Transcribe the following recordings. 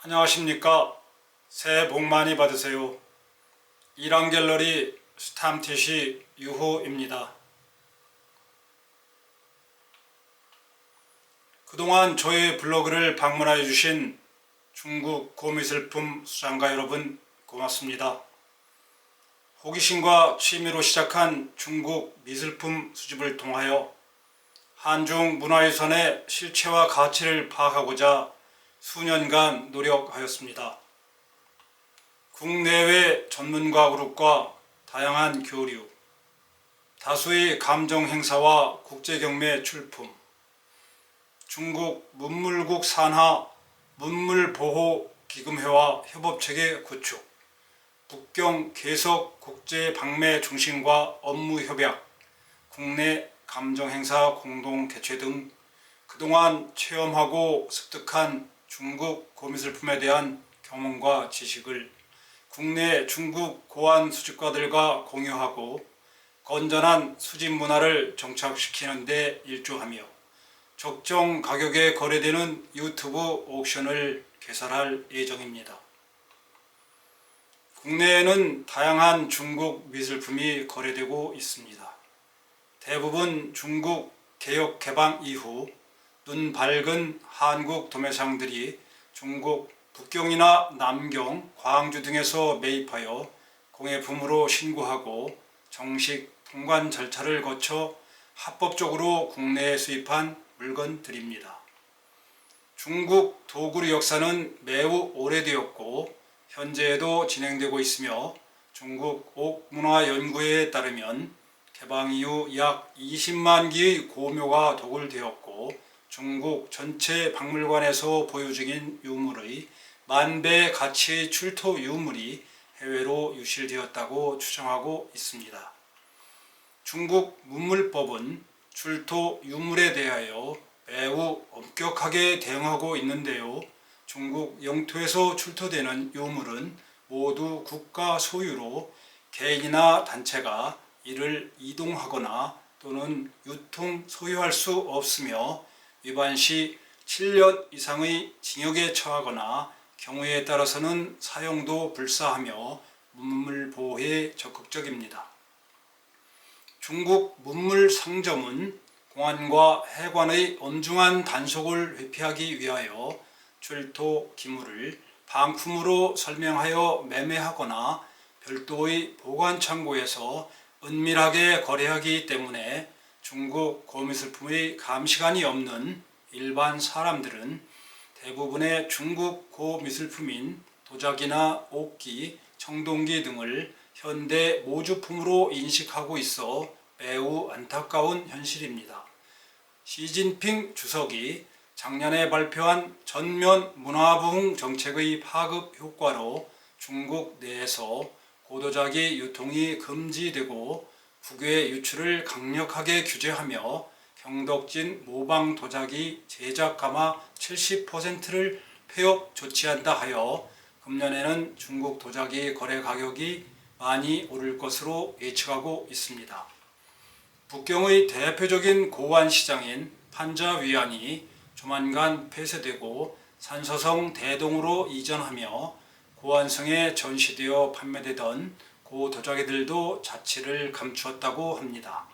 안녕하십니까. 새해 복 많이 받으세요. 이랑갤러리 스탐티시 유호입니다. 그동안 저희 블로그를 방문해 주신 중국 고미술품 수장가 여러분 고맙습니다. 호기심과 취미로 시작한 중국 미술품 수집을 통하여 한중 문화유산의 실체와 가치를 파악하고자 수년간 노력하였습니다. 국내외 전문가 그룹과 다양한 교류, 다수의 감정 행사와 국제경매 출품, 중국 문물국 산하 문물보호기금회와 협업체계 구축, 북경 계속 국제 방매 중심과 업무 협약, 국내 감정 행사 공동 개최 등 그동안 체험하고 습득한 중국 고미술품에 대한 경험과 지식을 국내 중국 고안 수집가들과 공유하고 건전한 수집 문화를 정착시키는 데 일조하며 적정 가격에 거래되는 유튜브 옥션을 개설할 예정입니다. 국내에는 다양한 중국 미술품이 거래되고 있습니다. 대부분 중국 개혁 개방 이후 눈 밝은 한국 도매상들이 중국 북경이나 남경, 광주 등에서 매입하여 공예품으로 신고하고 정식 통관 절차를 거쳐 합법적으로 국내에 수입한 물건들입니다. 중국 도구리 역사는 매우 오래되었고 현재에도 진행되고 있으며 중국 옥문화연구회에 따르면 개방 이후 약 20만 기의 고묘가 도굴되었고 중국 전체 박물관에서 보유 중인 유물의 10,000배 가치의 출토 유물이 해외로 유실되었다고 추정하고 있습니다. 중국 문물법은 출토 유물에 대하여 매우 엄격하게 대응하고 있는데요. 중국 영토에서 출토되는 유물은 모두 국가 소유로 개인이나 단체가 이를 이동하거나 또는 유통 소유할 수 없으며 위반 시 7년 이상의 징역에 처하거나 경우에 따라서는 사형도 불사하며 문물 보호에 적극적입니다. 중국 문물 상점은 공안과 해관의 엄중한 단속을 회피하기 위하여 출토 기물을 반품으로 설명하여 매매하거나 별도의 보관 창고에서 은밀하게 거래하기 때문에 중국 고미술품의 감시관이 없는 일반 사람들은 대부분의 중국 고미술품인 도자기나 옥기, 청동기 등을 현대 모주품으로 인식하고 있어 매우 안타까운 현실입니다. 시진핑 주석이 작년에 발표한 전면 문화부흥 정책의 파급 효과로 중국 내에서 고도자기 유통이 금지되고 국외 유출을 강력하게 규제하며 경덕진 모방 도자기 제작 가마 70%를 폐업 조치한다 하여 금년에는 중국 도자기 거래 가격이 많이 오를 것으로 예측하고 있습니다. 북경의 대표적인 고안 시장인 판자위안이 조만간 폐쇄되고 산서성 대동으로 이전하며 고안성에 전시되어 판매되던 고도자기들도 자취를 감추었다고 합니다.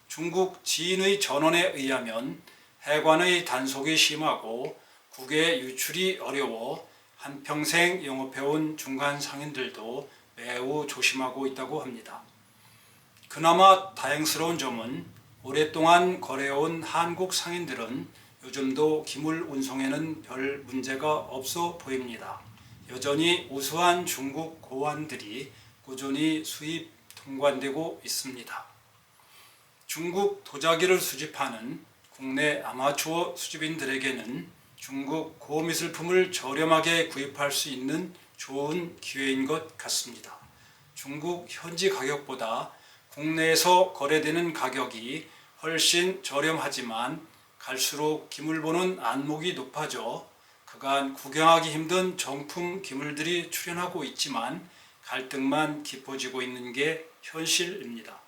중국 지인의 전원에 의하면 해관의 단속이 심하고 국외 유출이 어려워 한평생 영업해온 중간 상인들도 매우 조심하고 있다고 합니다. 그나마 다행스러운 점은 오랫동안 거래해온 한국 상인들은 요즘도 기물 운송에는 별 문제가 없어 보입니다. 여전히 우수한 중국 고안들이 꾸준히 수입 통관되고 있습니다. 중국 도자기를 수집하는 국내 아마추어 수집인들에게는 중국 고미술품을 저렴하게 구입할 수 있는 좋은 기회인 것 같습니다. 중국 현지 가격보다 국내에서 거래되는 가격이 훨씬 저렴하지만 갈수록 기물 보는 안목이 높아져 그간 구경하기 힘든 정품 기물들이 출현하고 있지만 갈등만 깊어지고 있는 게 현실입니다.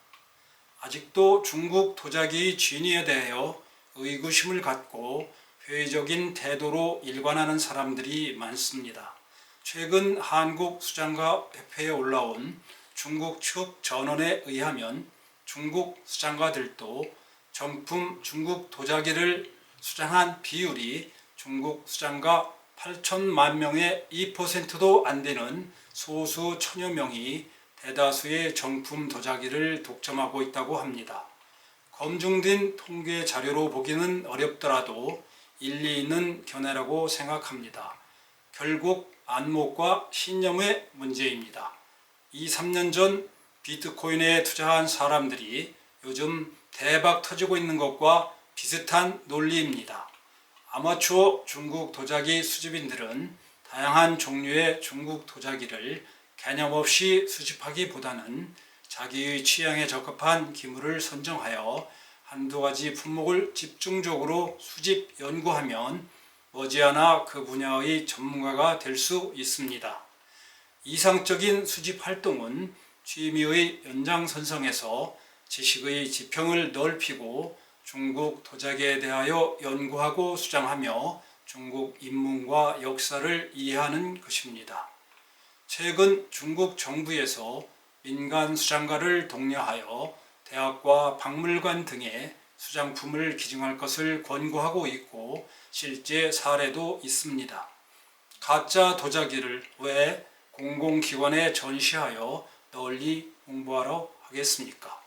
아직도 중국 도자기의 진위에 대하여 의구심을 갖고 회의적인 태도로 일관하는 사람들이 많습니다. 최근 한국 수장가 협회에 올라온 중국 측 전원에 의하면 중국 수장가들도 정품 중국 도자기를 수장한 비율이 중국 수장가 8천만 명의 2%도 안 되는 소수 천여 명이 대다수의 정품 도자기를 독점하고 있다고 합니다. 검증된 통계 자료로 보기는 어렵더라도 일리 있는 견해라고 생각합니다. 결국 안목과 신념의 문제입니다. 2, 3년 전 비트코인에 투자한 사람들이 요즘 대박 터지고 있는 것과 비슷한 논리입니다. 아마추어 중국 도자기 수집인들은 다양한 종류의 중국 도자기를 개념 없이 수집하기보다는 자기의 취향에 적합한 기물을 선정하여 한두 가지 품목을 집중적으로 수집 연구하면 머지않아 그 분야의 전문가가 될 수 있습니다. 이상적인 수집 활동은 취미의 연장선상에서 지식의 지평을 넓히고 중국 도자기에 대하여 연구하고 수장하며 중국 인문과 역사를 이해하는 것입니다. 최근 중국 정부에서 민간 수장가를 독려하여 대학과 박물관 등에 수장품을 기증할 것을 권고하고 있고 실제 사례도 있습니다. 가짜 도자기를 왜 공공기관에 전시하여 널리 홍보하러 하겠습니까?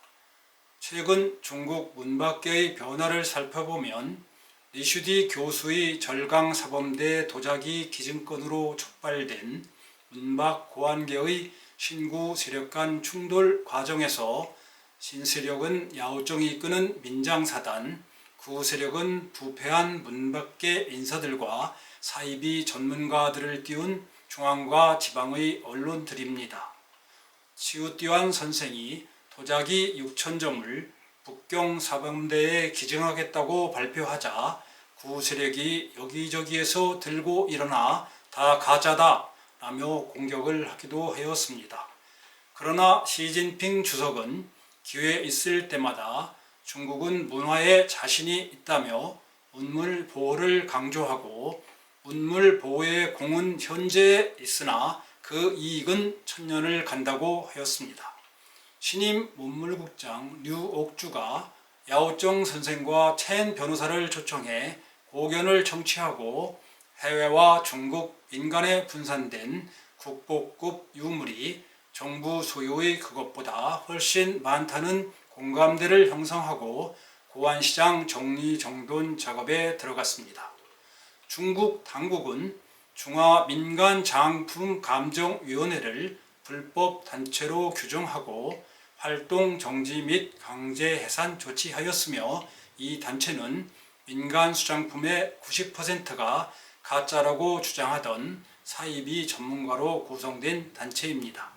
최근 중국 문밖의 변화를 살펴보면 리슈디 교수의 절강사범대 도자기 기증권으로 촉발된 문박 고안계의 신구 세력 간 충돌 과정에서 신세력은 야오정이 이끄는 민장사단, 구세력은 부패한 문밖계 인사들과 사이비 전문가들을 띄운 중앙과 지방의 언론들입니다. 치우띠완 선생이 도자기 6,000점을 북경 사범대에 기증하겠다고 발표하자 구세력이 여기저기에서 들고 일어나 다 가짜다 라며 공격을 하기도 하였습니다. 그러나 시진핑 주석은 기회 있을 때마다 중국은 문화에 자신이 있다며 문물 보호를 강조하고 문물 보호의 공은 현재에 있으나 그 이익은 천년을 간다고 하였습니다. 신임 문물국장 류옥주가 야오정 선생과 첸 변호사를 초청해 고견을 청취하고 해외와 중국 민간에 분산된 국보급 유물이 정부 소유의 그것보다 훨씬 많다는 공감대를 형성하고 고안시장 정리정돈 작업에 들어갔습니다. 중국 당국은 중화민간장품감정위원회를 불법 단체로 규정하고 활동 정지 및 강제 해산 조치하였으며 이 단체는 민간 수장품의 90%가 가짜라고 주장하던 사이비 전문가로 구성된 단체입니다.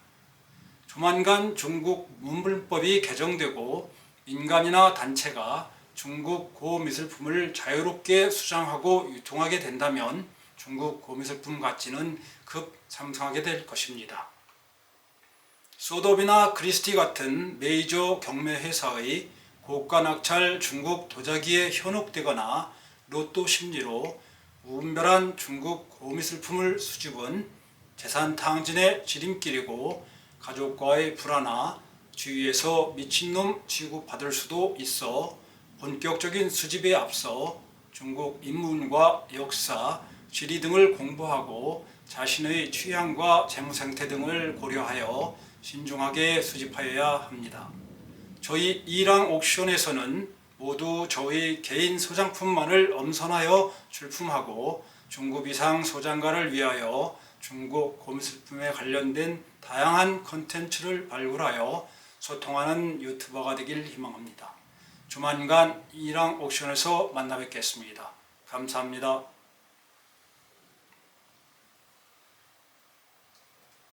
조만간 중국 문물법이 개정되고 민간이나 단체가 중국 고미술품을 자유롭게 수장하고 유통하게 된다면 중국 고미술품 가치는 급상승하게 될 것입니다. 소더비나 크리스티 같은 메이저 경매회사의 고가 낙찰 중국 도자기에 현혹되거나 로또 심리로 무분별한 중국 고미술품을 수집은 재산 탕진의 지름길이고 가족과의 불화나 주위에서 미친놈 취급받을 수도 있어 본격적인 수집에 앞서 중국 인문과 역사, 지리 등을 공부하고 자신의 취향과 재무상태 등을 고려하여 신중하게 수집하여야 합니다. 저희 이랑 옥션에서는 모두 저희 개인 소장품만을 엄선하여 출품하고 중급 이상 소장가를 위하여 중국 고미술품에 관련된 다양한 콘텐츠를 발굴하여 소통하는 유튜버가 되길 희망합니다. 조만간 이랑 옥션에서 만나 뵙겠습니다. 감사합니다.